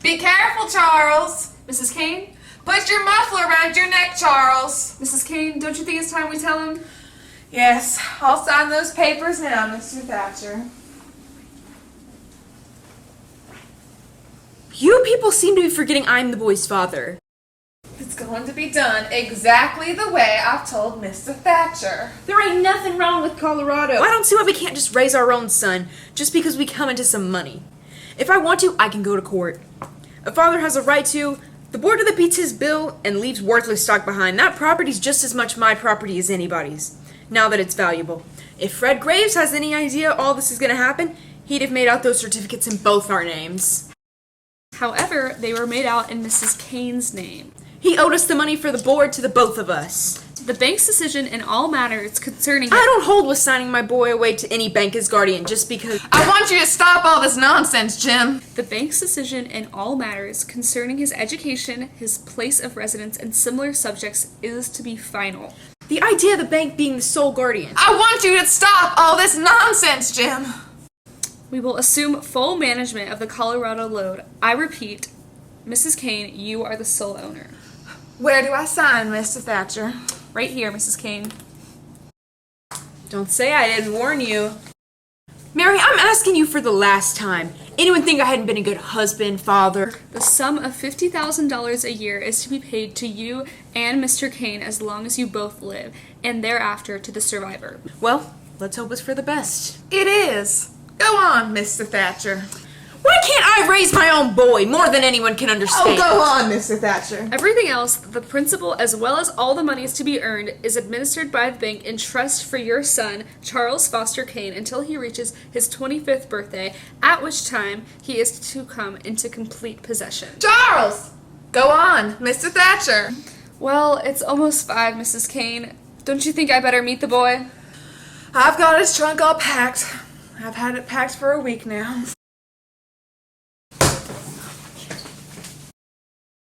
Be careful, Charles. Mrs. Kane? Put your muffler around your neck, Charles. Mrs. Kane, don't you think it's time we tell him? Yes, I'll sign those papers now, Mr. Thatcher. You people seem to be forgetting I'm the boy's father. It's going to be done exactly the way I've told Mr. Thatcher. There ain't nothing wrong with Colorado. I don't see why we can't just raise our own son just because we come into some money. If I want to, I can go to court. A father has a right to. The board that beats his bill and leaves worthless stock behind, that property's just as much my property as anybody's, now that it's valuable. If Fred Graves has any idea all this is going to happen, he'd have made out those certificates in both our names. However, they were made out in Mrs. Kane's name. He owed us the money for the board to the both of us. The bank's decision in all matters concerning... I don't hold with signing my boy away to any bank as guardian just because... I want you to stop all this nonsense, Jim. The bank's decision in all matters concerning his education, his place of residence, and similar subjects is to be final. The idea of the bank being the sole guardian. I want you to stop all this nonsense, Jim. We will assume full management of the Colorado load. I repeat, Mrs. Kane, you are the sole owner. Where do I sign, Mr. Thatcher? Right here, Mrs. Kane. Don't say I didn't warn you. Mary, I'm asking you for the last time. Anyone think I hadn't been a good husband, father? The sum of $50,000 a year is to be paid to you and Mr. Kane as long as you both live, and thereafter to the survivor. Well, let's hope it's for the best. It is. Go on, Mr. Thatcher. Why can't I raise my own boy more than anyone can understand? Oh, go on, Mr. Thatcher. Everything else, the principal as well as all the monies to be earned, is administered by the bank in trust for your son, Charles Foster Kane, until he reaches his 25th birthday, at which time he is to come into complete possession. Charles! Go on, Mr. Thatcher. Well, it's almost 5, Mrs. Kane. Don't you think I better meet the boy? I've got his trunk all packed. I've had it packed for a week now.